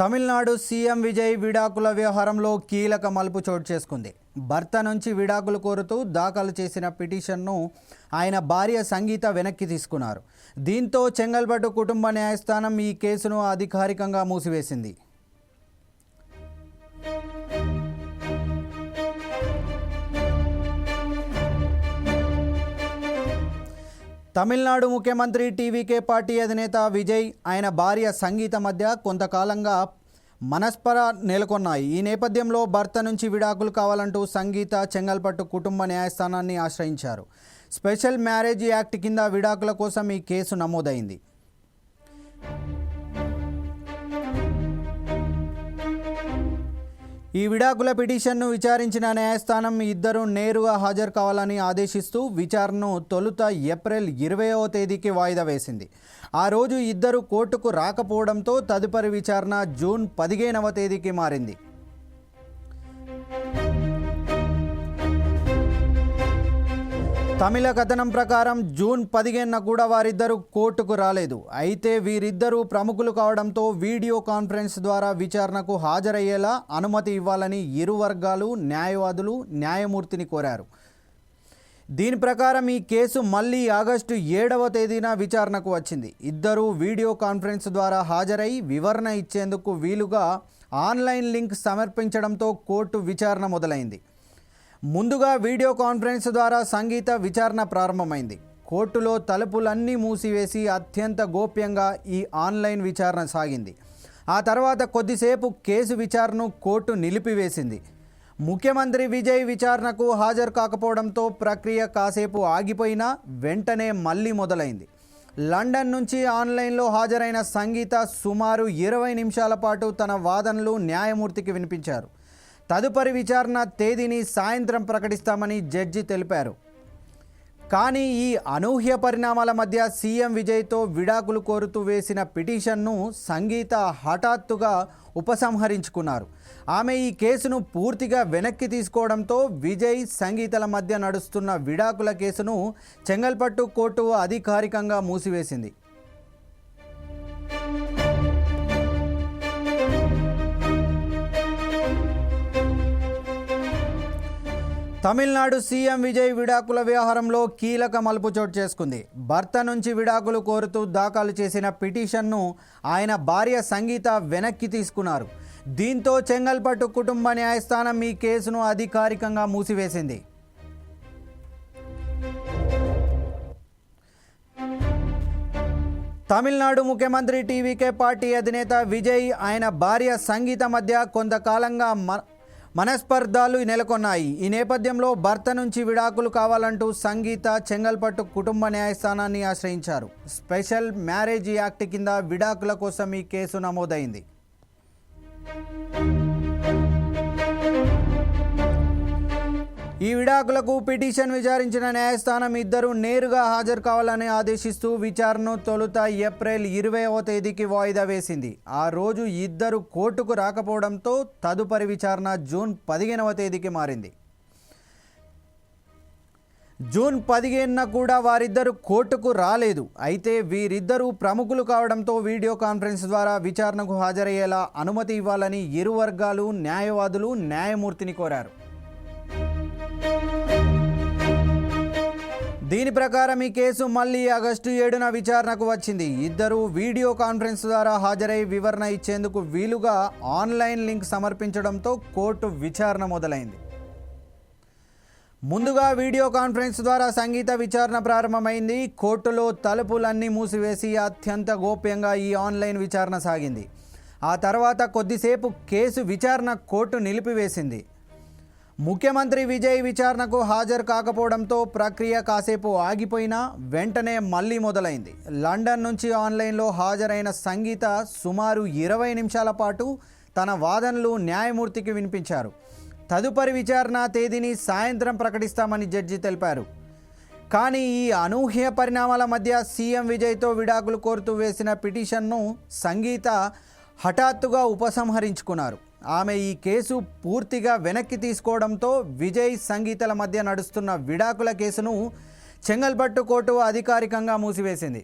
Tamil Nadu CM Vijay విడాకుల వ్యవహారంలో కీలక మలుపు చోటు చేసుకుంది. భర్త నుంచి విడాకులు కోరుతూ దాఖలు చేసిన పిటిషన్ను ఆయన భార్య సంగీత వెనక్కి తీసుకున్నారు. దీంతో చెంగల్పట్టు కుటుంబ న్యాయస్థానం ఈ కేసును అధికారికంగా మూసివేసింది. తమిళనాడు ముఖ్యమంత్రి టీవీకే పార్టీ అధినేత విజయ్ ఆయన భార్య సంగీత మధ్య కొంతకాలంగా మనస్పర నెలకొన్నాయి. ఈ నేపథ్యంలో భర్త నుంచి విడాకులు కావాలంటూ సంగీత చెంగల్పట్టు కుటుంబ న్యాయస్థానాన్ని ఆశ్రయించారు. స్పెషల్ మ్యారేజ్ యాక్ట్ కింద విడాకుల కోసం ఈ కేసు నమోదైంది. ఈ విడాకుల పిటిషన్ను విచారించిన న్యాయస్థానం ఇద్దరు నేరుగా హాజరు కావాలని ఆదేశిస్తూ విచారణను తొలుత ఏప్రిల్ 20వ తేదీకి వాయిదా వేసింది. ఆ రోజు ఇద్దరు కోర్టుకు రాకపోవడంతో తదుపరి విచారణ జూన్ 15వ తేదీకి మారింది. తమిళ కథనం ప్రకారం జూన్ 15న కూడా వారిద్దరూ కోర్టుకు రాలేదు. అయితే వీరిద్దరూ ప్రముఖులు కావడంతో వీడియో కాన్ఫరెన్స్ ద్వారా విచారణకు హాజరయ్యేలా అనుమతి ఇవ్వాలని ఇరు వర్గాలు న్యాయవాదులు న్యాయమూర్తిని కోరారు. దీని ప్రకారం ఈ కేసు మళ్ళీ ఆగస్టు 7వ తేదీన విచారణకు వచ్చింది. ఇద్దరూ వీడియో కాన్ఫరెన్స్ ద్వారా హాజరై వివరణ ఇచ్చేందుకు వీలుగా ఆన్లైన్ లింక్ సమర్పించడంతో కోర్టు విచారణ మొదలైంది. ముందుగా వీడియో కాన్ఫరెన్స్ ద్వారా సంగీత విచారణ ప్రారంభమైంది. కోర్టులో తలుపులన్నీ మూసివేసి అత్యంత గోప్యంగా ఈ ఆన్లైన్ విచారణ సాగింది. ఆ తర్వాత కొద్దిసేపు కేసు విచారణను కోర్టు నిలిపివేసింది. ముఖ్యమంత్రి విజయ్ విచారణకు హాజరు కాకపోవడంతో ప్రక్రియ కాసేపు ఆగిపోయినా వెంటనే మళ్ళీ మొదలైంది. లండన్ నుంచి ఆన్లైన్లో హాజరైన సంగీత సుమారు 20 నిమిషాల పాటు తన వాదనలు న్యాయమూర్తికి వినిపించారు. తదుపరి విచారణ తేదీని సాయంత్రం ప్రకటిస్తామని జడ్జి తెలిపారు. కానీ ఈ అనూహ్య పరిణామాల మధ్య సీఎం విజయ్తో విడాకులు కోరుతూ వేసిన పిటిషన్ను సంగీత హఠాత్తుగా ఉపసంహరించుకున్నారు. ఆమె ఈ కేసును పూర్తిగా వెనక్కి తీసుకోవడంతో విజయ్ సంగీతల మధ్య నడుస్తున్న విడాకుల కేసును చెంగల్పట్టు కోర్టు అధికారికంగా మూసివేసింది. తమిళనాడు సీఎం విజయ్ విడాకుల వ్యవహారంలో కీలక మలుపు చోటు చేసుకుంది. భర్త నుంచి విడాకులు కోరుతూ దాఖలు చేసిన పిటిషన్ను ఆయన భార్య సంగీత వెనక్కి తీసుకున్నారు. దీంతో చెంగల్పట్టు కుటుంబ న్యాయస్థానం ఈ కేసును అధికారికంగా మూసివేసింది. తమిళనాడు ముఖ్యమంత్రి టీవీకే పార్టీ అధినేత విజయ్ ఆయన భార్య సంగీత మధ్య కొంతకాలంగా మనస్పర్ధాలు నెలకొన్నాయి. ఈ నేపథ్యంలో భర్త నుంచి విడాకులు కావాలంటూ సంగీత చెంగల్పట్టు కుటుంబ న్యాయస్థానాన్ని ఆశ్రయించారు. స్పెషల్ మ్యారేజ్ యాక్ట్ కింద విడాకుల కోసం ఈ కేసు నమోదైంది. ఈ విడాకులకు పిటిషన్ విచారించిన న్యాయస్థానం ఇద్దరు నేరుగా హాజరు కావాలని ఆదేశిస్తూ విచారణను తొలుత ఏప్రిల్ 20వ తేదీకి వాయిదా వేసింది. ఆ రోజు ఇద్దరు కోర్టుకు రాకపోవడంతో తదుపరి విచారణ జూన్ 15వ తేదీకి మారింది. జూన్ 15న కూడా వారిద్దరూ కోర్టుకు రాలేదు. అయితే వీరిద్దరూ ప్రముఖులు కావడంతో వీడియో కాన్ఫరెన్స్ ద్వారా విచారణకు హాజరయ్యేలా అనుమతి ఇవ్వాలని ఇరు వర్గాలు న్యాయవాదులు న్యాయమూర్తిని కోరారు. దీని ప్రకారం ఈ కేసు మళ్ళీ ఆగస్టు 7న విచారణకు వచ్చింది. ఇద్దరు వీడియో కాన్ఫరెన్స్ ద్వారా హాజరై వివరణ ఇచ్చేందుకు వీలుగా ఆన్లైన్ లింక్ సమర్పించడంతో కోర్టు విచారణ మొదలైంది. ముందుగా వీడియో కాన్ఫరెన్స్ ద్వారా సంగీత విచారణ ప్రారంభమైంది. కోర్టులో తలుపులన్నీ మూసివేసి అత్యంత గోప్యంగా ఈ ఆన్లైన్ విచారణ సాగింది. ఆ తర్వాత కొద్దిసేపు కేసు విచారణ కోర్టు నిలిపివేసింది. ముఖ్యమంత్రి విజయ్ విచారణకు హాజరు కాకపోవడంతో ప్రక్రియ కాసేపు ఆగిపోయినా వెంటనే మళ్ళీ మొదలైంది. లండన్ నుంచి ఆన్లైన్లో హాజరైన సంగీత సుమారు 20 నిమిషాల పాటు తన వాదనలు న్యాయమూర్తికి వినిపించారు. తదుపరి విచారణ తేదీని సాయంత్రం ప్రకటిస్తామని జడ్జి తెలిపారు. కానీ ఈ అనూహ్య పరిణామాల మధ్య సీఎం విజయ్తో విడాకులు కోరుతూ వేసిన పిటిషన్ను సంగీత హఠాత్తుగా ఉపసంహరించుకున్నారు. ఆమె ఈ కేసు పూర్తిగా వెనక్కి తీసుకోవడంతో విజయ్ సంగీతల మధ్య నడుస్తున్న విడాకుల కేసును చెంగల్పట్టు కోర్టు అధికారికంగా మూసివేసింది.